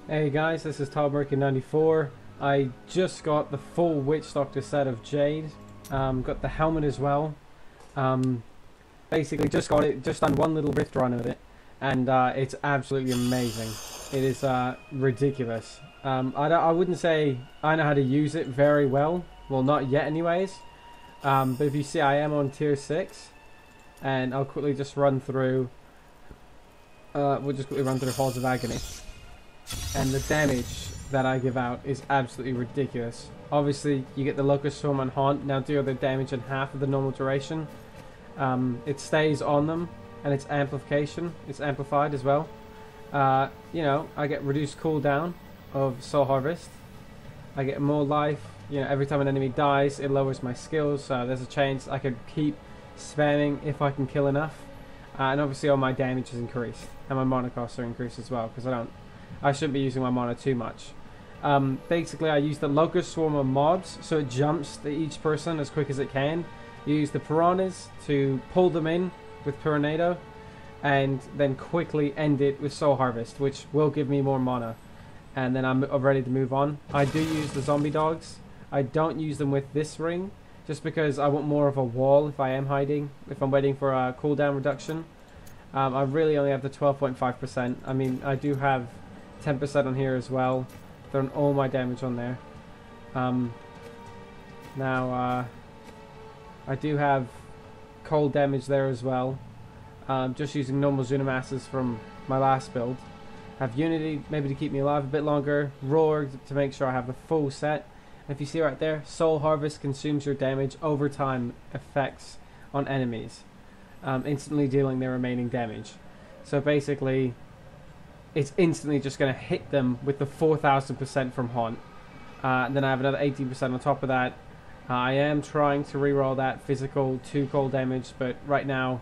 Hey guys, this is Tallberky94. I just got the full Witchdoctor set of Jade. Got the helmet as well. Basically just got it, just done one little rift run of it, and it's absolutely amazing. It is ridiculous. I wouldn't say I know how to use it very well. Well, not yet anyways. But if you see, I am on tier 6. And I'll quickly just run through... we'll just quickly run through Halls of Agony. And the damage that I give out is absolutely ridiculous. Obviously, you get the Locust Swarm and Haunt, now do the damage in half of the normal duration. It stays on them, and it's amplification. It's amplified as well. You know, I get reduced cooldown of Soul Harvest. I get more life. You know, every time an enemy dies, it lowers my skills. So there's a chance I could keep spamming if I can kill enough. And obviously, all my damage is increased, and my mana costs are increased as well, because I shouldn't be using my mana too much. Basically, I use the Locust Swarm of mobs, so it jumps to each person as quick as it can. You use the Piranhas to pull them in with Piranado, and then quickly end it with Soul Harvest, which will give me more mana. And then I'm ready to move on. I do use the Zombie Dogs. I don't use them with this ring, just because I want more of a wall if I am hiding, if I'm waiting for a cooldown reduction. I really only have the 12.5%. I mean, I do have 10% on here as well. Throwing all my damage on there. Now, I do have cold damage there as well. Just using normal Zunamasses from my last build. Have Unity, maybe to keep me alive a bit longer. Roar to make sure I have the full set. And if you see right there, Soul Harvest consumes your damage over time effects on enemies. Instantly dealing their remaining damage. So basically, it's instantly just going to hit them with the 4000% from Haunt. Then I have another 18% on top of that. I am trying to reroll that physical 2 cold damage, but right now,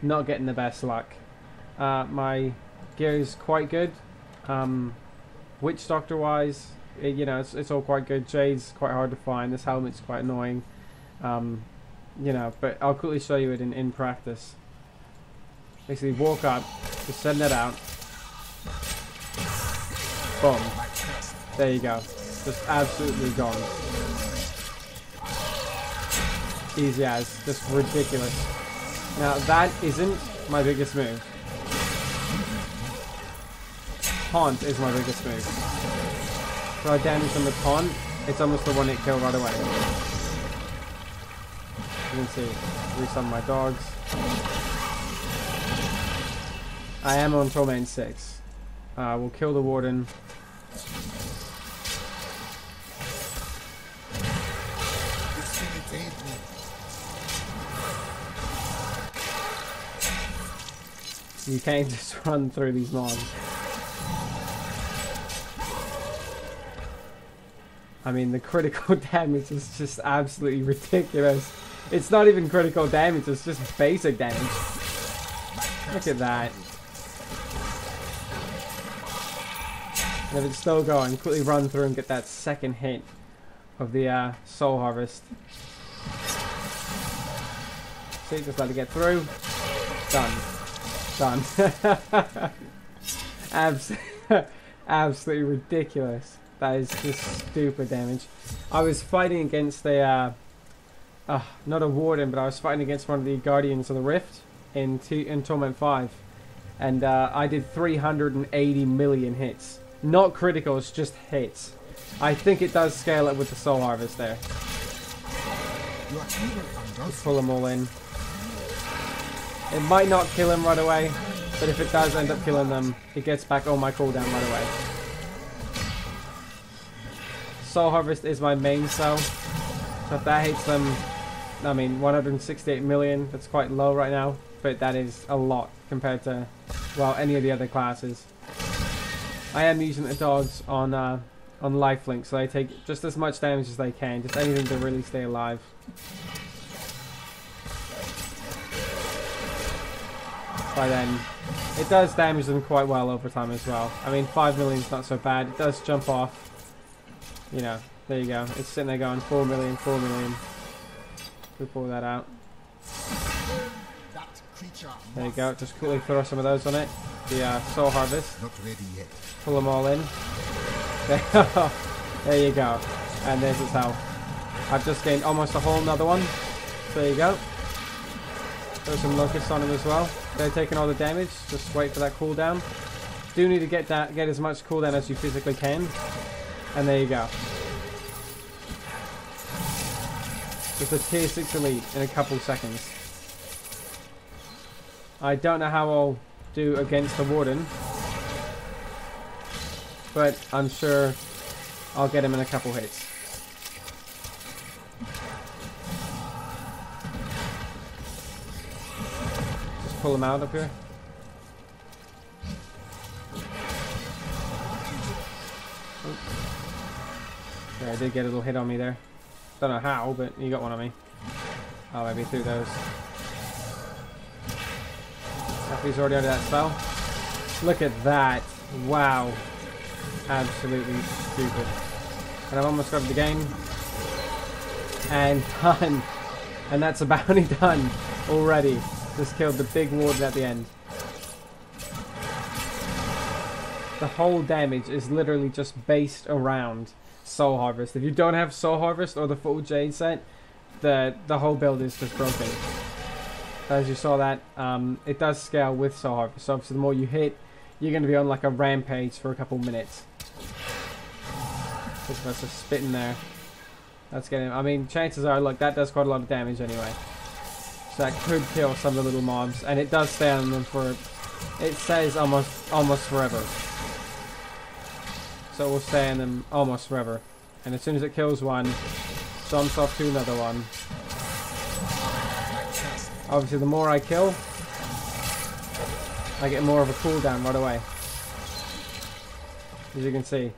not getting the best luck. My gear is quite good. Witchdoctor wise, you know, it's all quite good. Jade's quite hard to find. This helmet's quite annoying. You know, but I'll quickly show you it in practice. Basically, walk up, just send that out. Boom. There you go. Just absolutely gone. Easy as. Just ridiculous. Now, that isn't my biggest move. Haunt is my biggest move. So I damage on the Haunt, it's almost a one-hit kill right away. You can see, resummon my dogs. I am on Torment 6. We'll kill the Warden. You can't just run through these mobs. I mean, the critical damage is just absolutely ridiculous. It's not even critical damage, it's just basic damage. Look at that. And if it's still going, quickly run through and get that second hit of the Soul Harvest. See, just let it get through. Done. Done. Absolutely ridiculous. That is just stupid damage. I was fighting against a, not a Warden, but I was fighting against one of the Guardians of the Rift in Torment 5. And I did 380 million hits. Not criticals, just hits. I think it does scale it with the Soul Harvest there. Just pull them all in. It might not kill him right away, but if it does end up killing them, it gets back all my cooldown right away. Soul Harvest is my main cell, so if that hits them, I mean 168 million, that's quite low right now, but that is a lot compared to, well, any of the other classes. I am using the dogs on lifelink, so they take just as much damage as they can, just anything to really stay alive. By then, it does damage them quite well over time as well. I mean, 5 million is not so bad. It does jump off. You know, there you go. It's sitting there going 4 million, 4 million. We pull that out. There you go. Just quickly throw some of those on it. The Soul Harvest. Pull them all in. There you go. And there's its health. I've just gained almost a whole nother one. There you go. Throw some locusts on him as well. They're taking all the damage. Just wait for that cooldown. Do need to get as much cooldown as you physically can. And there you go. Just a tier 6 elite in a couple seconds. I don't know how I'll do against the Warden, but I'm sure I'll get him in a couple hits. Just pull him out up here. Yeah, I did get a little hit on me there. Don't know how, but you got one on me. Oh, maybe through those. He's already under that spell. Look at that. Wow. Absolutely stupid. And I've almost got the game. And done. And that's a bounty done already. Just killed the big warden at the end. The whole damage is literally just based around Soul Harvest. If you don't have Soul Harvest or the full Jade set, the whole build is just broken. As you saw that, it does scale with Soul Harvest. So obviously the more you hit, you're going to be on like a rampage for a couple minutes. That's just spitting there. That's getting. I mean, chances are, look, that does quite a lot of damage anyway. So that could kill some of the little mobs, and it does stay on them for. It says almost forever. So it will stay on them almost forever. And as soon as it kills one, jumps off to another one. Obviously, the more I kill, I get more of a cooldown right away. As you can see.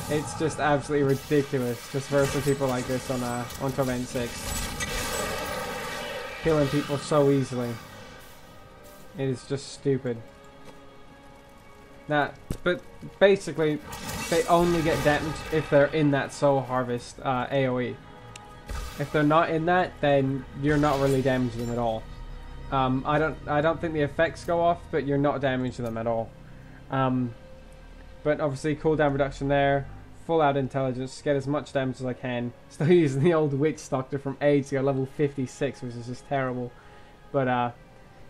It's just absolutely ridiculous, just versing people like this on Torment 6. Killing people so easily. It is just stupid. Now, but basically, they only get damage if they're in that Soul Harvest AoE. If they're not in that, then you're not really damaging them at all. I don't think the effects go off, but you're not damaging them at all. But obviously, cooldown reduction there, full out intelligence, get as much damage as I can. Still using the old Witchdoctor from AIDS to go level 56, which is just terrible. But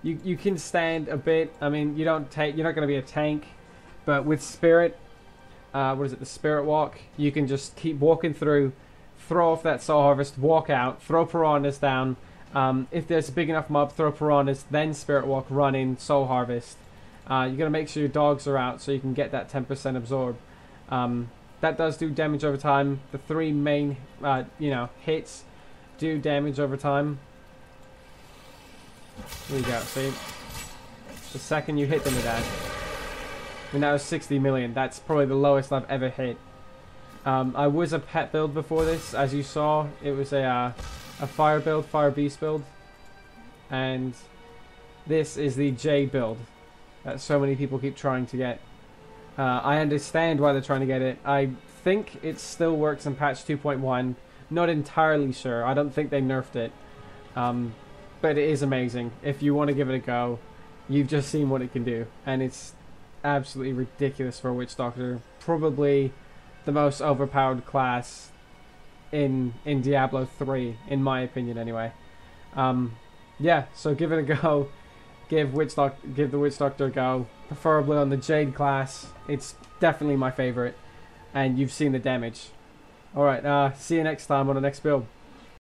you can stand a bit. I mean, you're not going to be a tank, but with Spirit, what is it? The Spirit Walk. You can just keep walking through. Throw off that Soul Harvest, walk out, throw Piranhas down. If there's a big enough mob, throw Piranhas, then Spirit Walk, run in, Soul Harvest. You got to make sure your dogs are out so you can get that 10% absorb. That does do damage over time. The 3 main, hits do damage over time. There you go. See, the second you hit them with that, and that was 60 million. That's probably the lowest I've ever hit. I was a pet build before this, as you saw. It was a fire build, fire beast build, and this is the Jade build that so many people keep trying to get. I understand why they're trying to get it. I think it still works in patch 2.1. Not entirely sure. I don't think they nerfed it, but it is amazing. If you want to give it a go, you've just seen what it can do, and it's absolutely ridiculous for a Witchdoctor. Probably the most overpowered class in Diablo 3, in my opinion anyway. Yeah, so give it a go. Give the Witchdoctor a go, preferably on the Jade class. It's definitely my favorite, and you've seen the damage. Alright, see you next time on the next build.